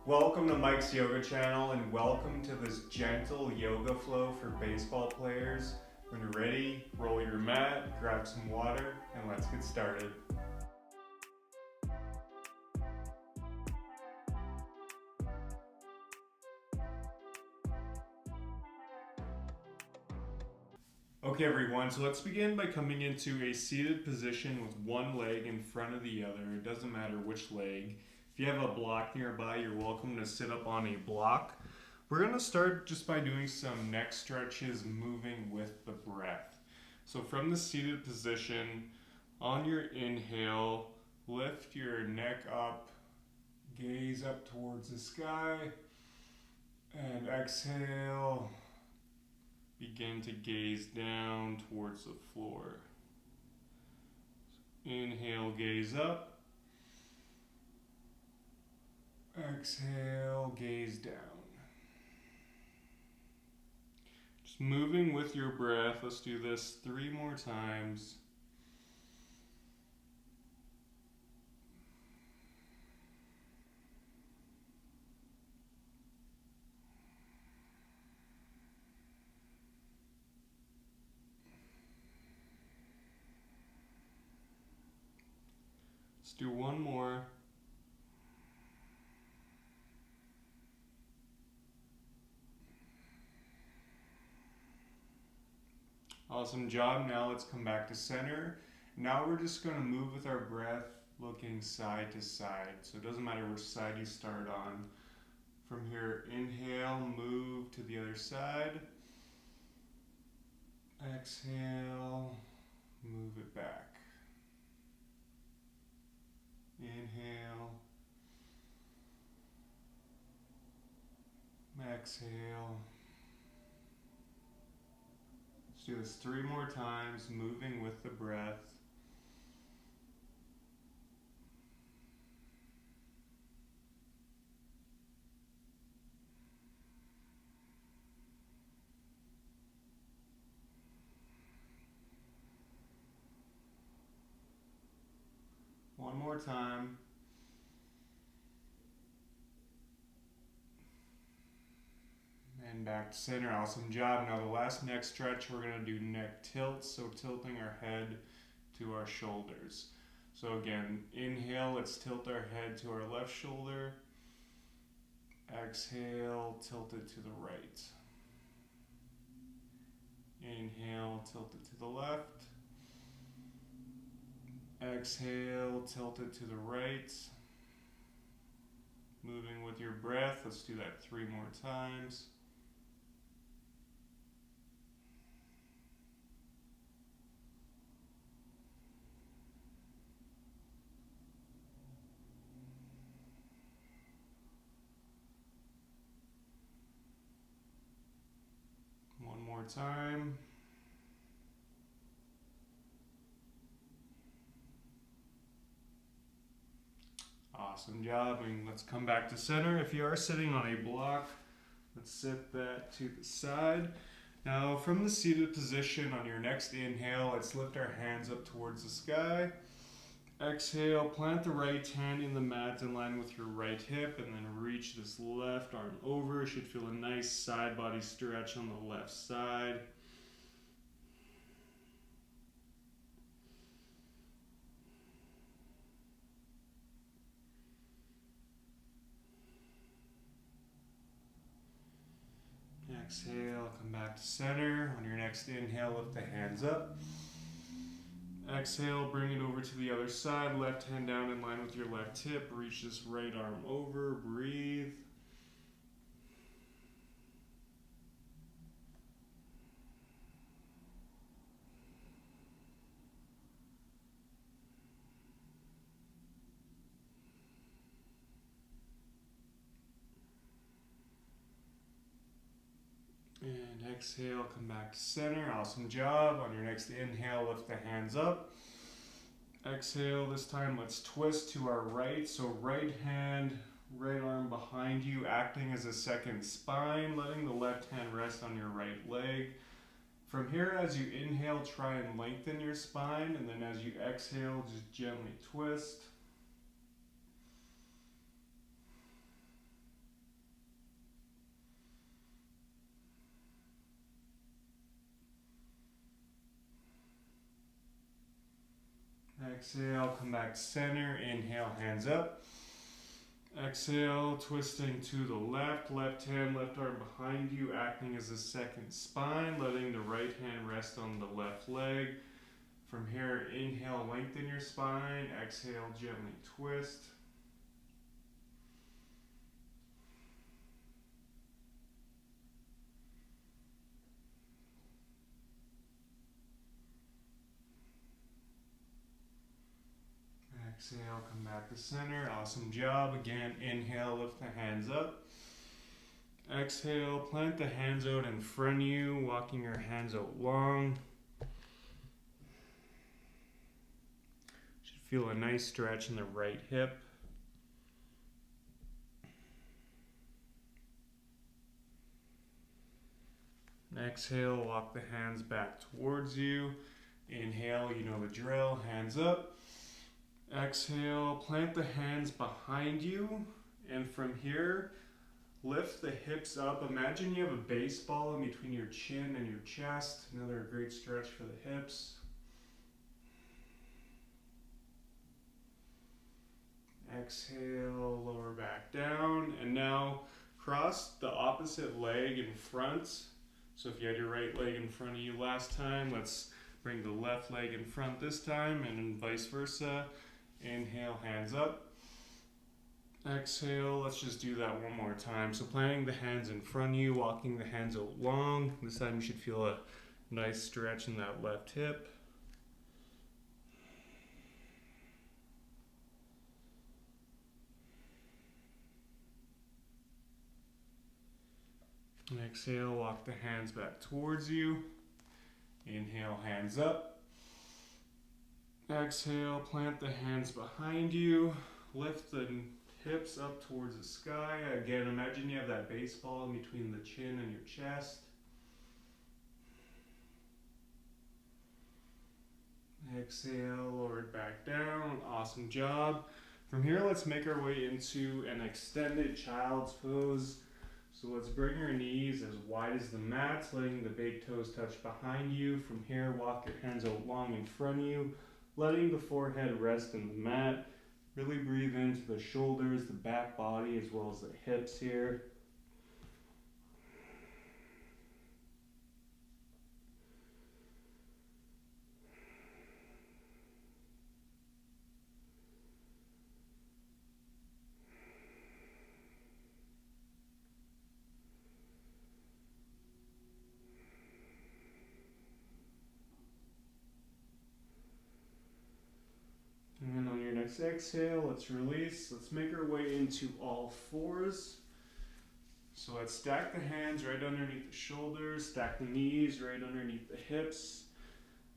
Welcome to Mike's Yoga channel and welcome to this gentle yoga flow for baseball players. When you're ready, roll your mat, grab some water, and let's get started. Okay everyone, so let's begin by coming into a seated position with one leg in front of the other. It doesn't matter which leg. If you have a block nearby, you're welcome to sit up on a block. We're going to start just by doing some neck stretches, moving with the breath. So from the seated position, on your inhale, lift your neck up, gaze up towards the sky, and exhale, begin to gaze down towards the floor. Inhale, gaze up. Exhale, gaze down. Just moving with your breath. Let's do this 3 more times. Let's do one more. Awesome job. Now let's come back to center. Now we're just going to move with our breath, looking side to side. So it doesn't matter which side you start on. From here, inhale, move to the other side. Exhale, move it back. Inhale. Exhale. Let's do this 3 more times, moving with the breath. One more time. And back to center. Awesome job. Now the last neck stretch, we're going to do neck tilts, so tilting our head to our shoulders. So again, inhale, let's tilt our head to our left shoulder. Exhale, tilt it to the right. Inhale, tilt it to the left. Exhale, tilt it to the right. Moving with your breath. Let's do that 3 more times. One more time. Awesome job. And let's come back to center. If you are sitting on a block, let's sit that to the side. Now from the seated position, on your next inhale, let's lift our hands up towards the sky. Exhale, plant the right hand in the mat in line with your right hip, and then reach this left arm over. You should feel a nice side body stretch on the left side. Exhale, come back to center. On your next inhale, lift the hands up. Exhale, bring it over to the other side. Left hand down in line with your left hip. Reach this right arm over. Breathe. And exhale, come back to center. Awesome job. On your next inhale, lift the hands up. Exhale, this time let's twist to our right. So right hand, right arm behind you, acting as a second spine, letting the left hand rest on your right leg. From here, as you inhale, try and lengthen your spine, and then as you exhale, just gently twist. Exhale, come back to center. Inhale, hands up. Exhale, twisting to the left. Left hand, left arm behind you, acting as a second spine. Letting the right hand rest on the left leg. From here, inhale, lengthen your spine. Exhale, gently twist. Exhale, come back to center. Awesome job. Again, inhale, lift the hands up. Exhale, plant the hands out in front of you, walking your hands out long. Should feel a nice stretch in the right hip. Exhale, walk the hands back towards you. Inhale, you know the drill, hands up. Exhale, plant the hands behind you, and from here, lift the hips up. Imagine you have a baseball in between your chin and your chest. Another great stretch for the hips. Exhale, lower back down, and now cross the opposite leg in front. So if you had your right leg in front of you last time, let's bring the left leg in front this time, and vice versa. Inhale, hands up. Exhale, let's just do that one more time. So planting the hands in front of you, walking the hands out long. This time you should feel a nice stretch in that left hip. And exhale, walk the hands back towards you. Inhale, hands up. Exhale, plant the hands behind you. Lift the hips up towards the sky. Again, imagine you have that baseball in between the chin and your chest. Exhale, lower it back down. Awesome job. From here, let's make our way into an extended child's pose. So let's bring your knees as wide as the mat, letting the big toes touch behind you. From here, walk your hands out long in front of you, letting the forehead rest in the mat. Really breathe into the shoulders, the back body, as well as the hips here. And on your next exhale, let's release. Let's make our way into all fours. So let's stack the hands right underneath the shoulders, stack the knees right underneath the hips.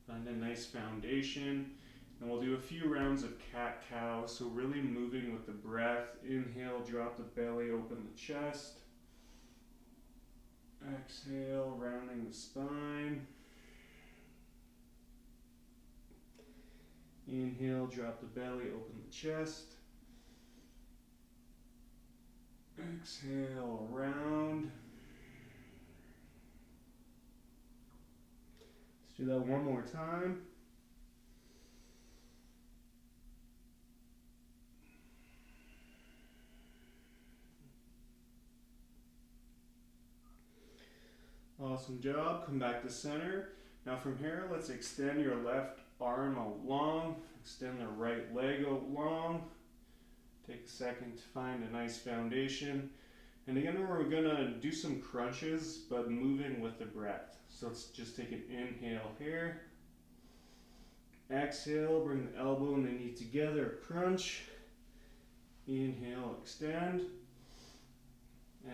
Find a nice foundation. And we'll do a few rounds of cat-cow, so really moving with the breath. Inhale, drop the belly, open the chest. Exhale, rounding the spine. Inhale, drop the belly, open the chest. Exhale, round. Let's do that one more time. Awesome job. Come back to center. Now from here, let's extend your left arm out long. Extend the right leg out long. Take a second to find a nice foundation. And again, we're gonna do some crunches, but moving with the breath. So let's just take an inhale here. Exhale, bring the elbow and the knee together, crunch. Inhale, extend.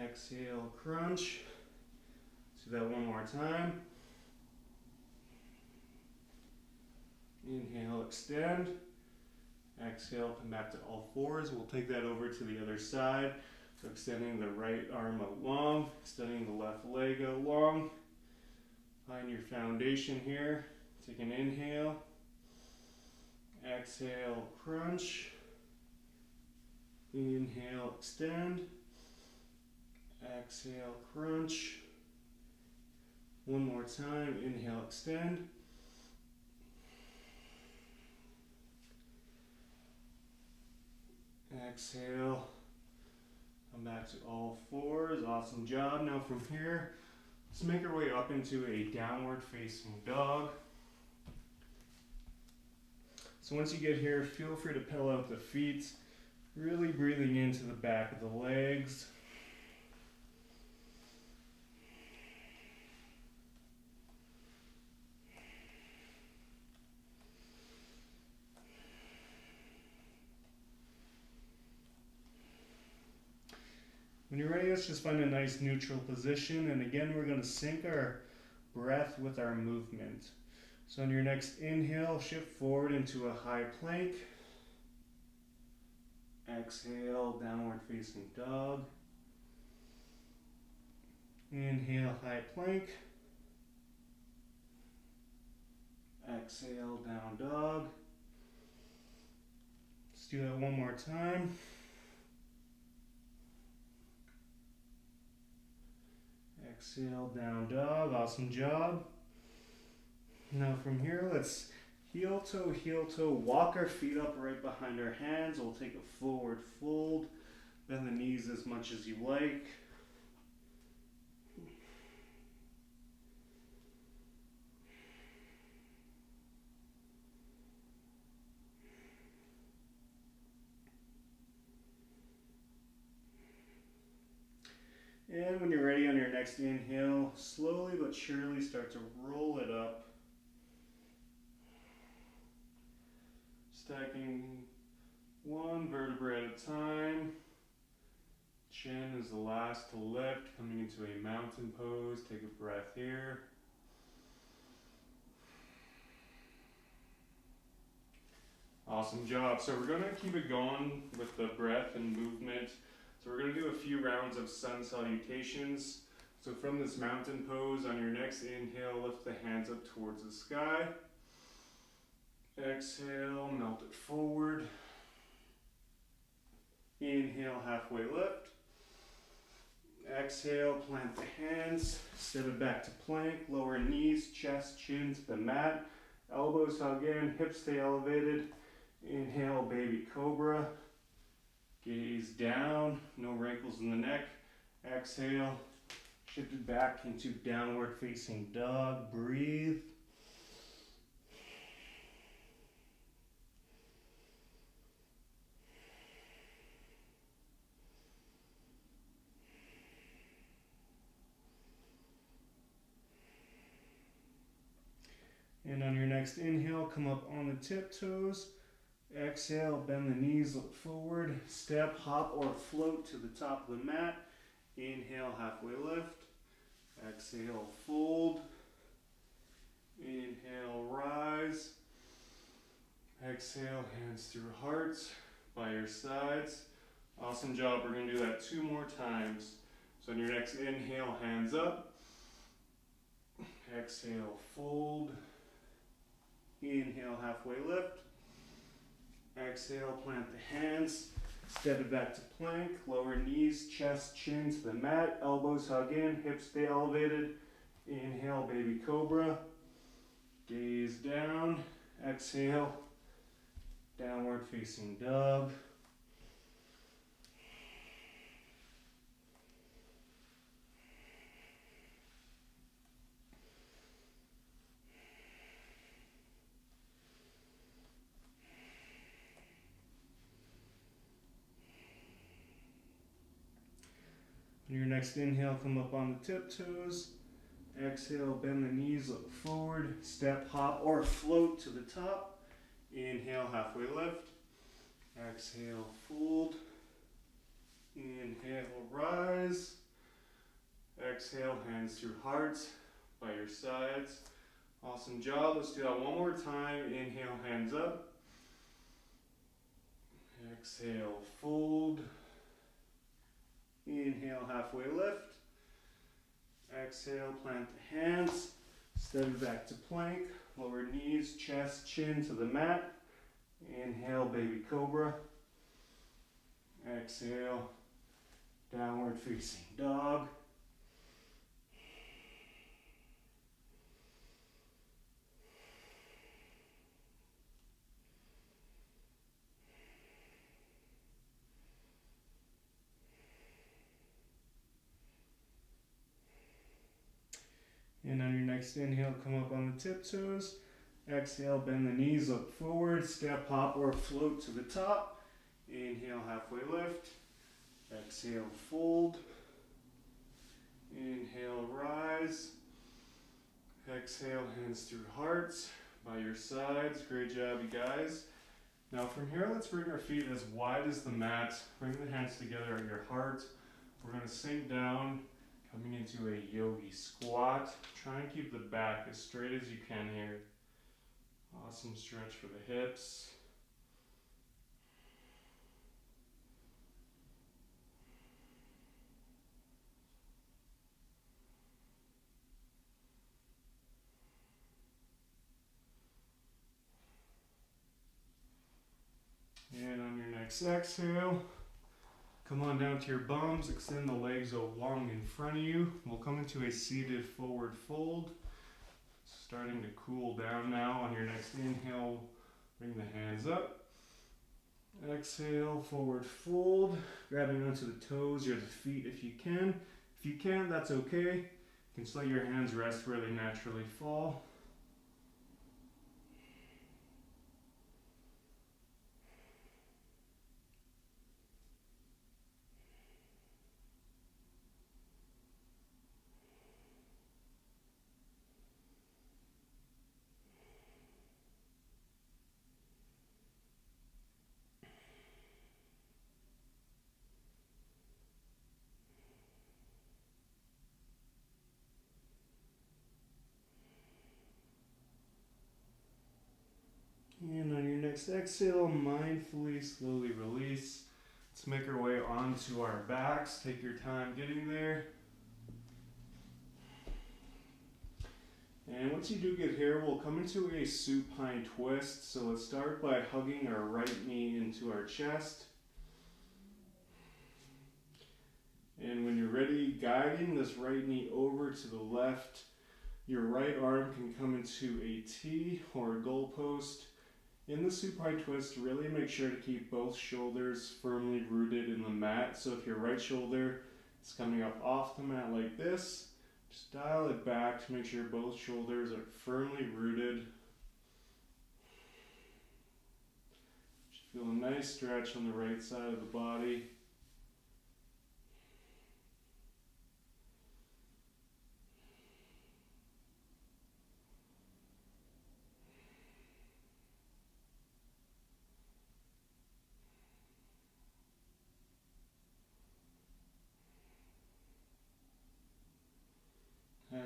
Exhale, crunch. Let's do that one more time. Inhale, extend. Exhale, come back to all fours. We'll take that over to the other side. So extending the right arm out long, extending the left leg out long. Find your foundation here. Take an inhale. Exhale, crunch. Inhale, extend. Exhale, crunch. One more time. Inhale, extend. Exhale. Come back to all fours. Awesome job. Now from here, let's make our way up into a downward facing dog. So once you get here, feel free to pedal out the feet, really breathing into the back of the legs. When you're ready, let's just find a nice neutral position. And again, we're going to sync our breath with our movement. So on your next inhale, shift forward into a high plank. Exhale, downward facing dog. Inhale, high plank. Exhale, down dog. Let's do that one more time. Exhale, down dog. Awesome job. Now from here, let's heel toe, walk our feet up right behind our hands. We'll take a forward fold. Bend the knees as much as you like. And when you're ready on your next inhale, slowly but surely start to roll it up. Stacking one vertebra at a time. Chin is the last to lift, coming into a mountain pose. Take a breath here. Awesome job. So we're going to keep it going with the breath and movement. So we're going to do a few rounds of sun salutations. So from this mountain pose, on your next inhale, lift the hands up towards the sky. Exhale, melt it forward. Inhale, halfway lift. Exhale, plant the hands, step it back to plank, lower knees, chest, chin to the mat. Elbows hug in, hips stay elevated. Inhale, baby cobra. Gaze down, no wrinkles in the neck. Exhale, shift it back into downward facing dog. Breathe. And on your next inhale, come up on the tiptoes. Exhale, bend the knees, look forward. Step, hop, or float to the top of the mat. Inhale, halfway lift. Exhale, fold. Inhale, rise. Exhale, hands through hearts by your sides. Awesome job. We're going to do that 2 more times. So on your next inhale, hands up. Exhale, fold. Inhale, halfway lift. Exhale, plant the hands. Step it back to plank. Lower knees, chest, chin to the mat. Elbows hug in, hips stay elevated. Inhale, baby cobra. Gaze down. Exhale, downward facing dog. On your next inhale, come up on the tiptoes. Exhale, bend the knees, look forward. Step, hop, or float to the top. Inhale, halfway lift. Exhale, fold. Inhale, rise. Exhale, hands through hearts by your sides. Awesome job. Let's do that one more time. Inhale, hands up. Exhale, fold. Inhale, halfway lift. Exhale, plant the hands. Step it back to plank. Lower knees, chest, chin to the mat. Inhale, baby cobra. Exhale, downward facing dog. And on your next inhale, come up on the tiptoes. Exhale, bend the knees, look forward, step, hop, or float to the top. Inhale, halfway lift. Exhale, fold. Inhale, rise. Exhale, hands through hearts by your sides. Great job, you guys. Now from here, let's bring our feet as wide as the mat. Bring the hands together at your heart. We're going to sink down, coming into a yogi squat. Try and keep the back as straight as you can here. Awesome stretch for the hips. And on your next exhale, come on down to your bums, extend the legs long in front of you. We'll come into a seated forward fold. Starting to cool down now. On your next inhale, bring the hands up. Exhale, forward fold. Grabbing onto the toes or the feet if you can. If you can't, that's okay. You can just let your hands rest where they naturally fall. And on your next exhale, mindfully, slowly release. Let's make our way onto our backs. Take your time getting there. And once you do get here, we'll come into a supine twist. So let's start by hugging our right knee into our chest. And when you're ready, guiding this right knee over to the left, your right arm can come into a T or a goalpost. In the supine twist, really make sure to keep both shoulders firmly rooted in the mat. So if your right shoulder is coming up off the mat like this, just dial it back to make sure both shoulders are firmly rooted. Just feel a nice stretch on the right side of the body.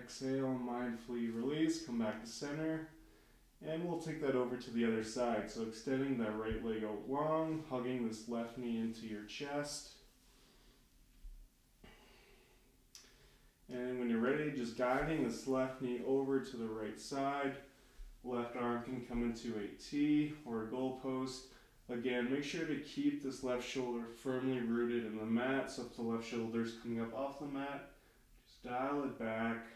Exhale, mindfully release, come back to center, and we'll take that over to the other side. So extending that right leg out long, hugging this left knee into your chest. And when you're ready, just guiding this left knee over to the right side. Left arm can come into a T or a goalpost. Again, make sure to keep this left shoulder firmly rooted in the mat. So if the left shoulder is coming up off the mat, just dial it back.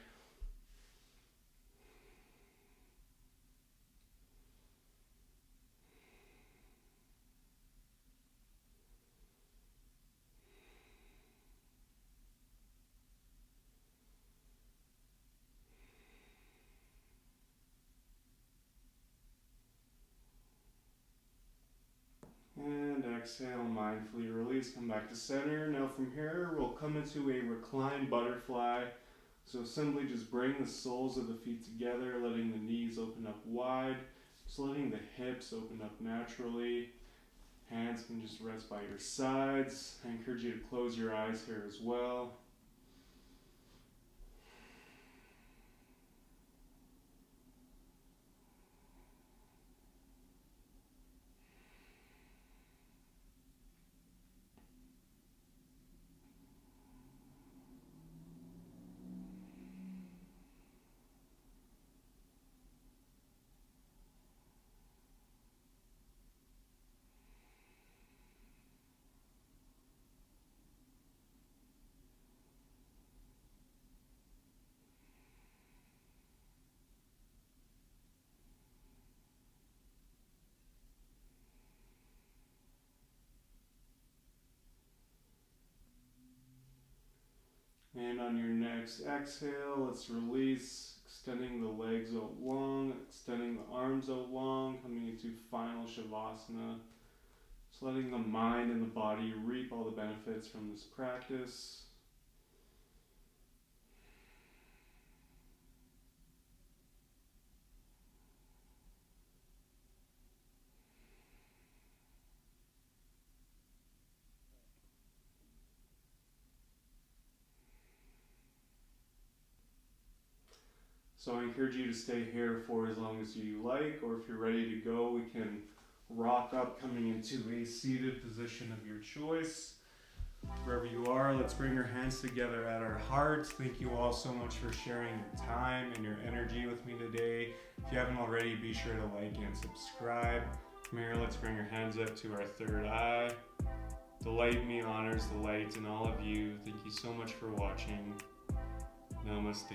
And exhale, mindfully release, come back to center. Now from here, we'll come into a reclined butterfly. So simply just bring the soles of the feet together, letting the knees open up wide, just letting the hips open up naturally. Hands can just rest by your sides. I encourage you to close your eyes here as well. And on your next exhale, let's release. extending the legs out long, extending the arms out long, coming into final Shavasana. Just letting the mind and the body reap all the benefits from this practice. So I encourage you to stay here for as long as you like, or if you're ready to go, we can rock up coming into a seated position of your choice. Wherever you are, let's bring our hands together at our hearts. Thank you all so much for sharing your time and your energy with me today. If you haven't already, be sure to like and subscribe. From here, let's bring our hands up to our third eye. The light in me honors the light in all of you. Thank you so much for watching. Namaste.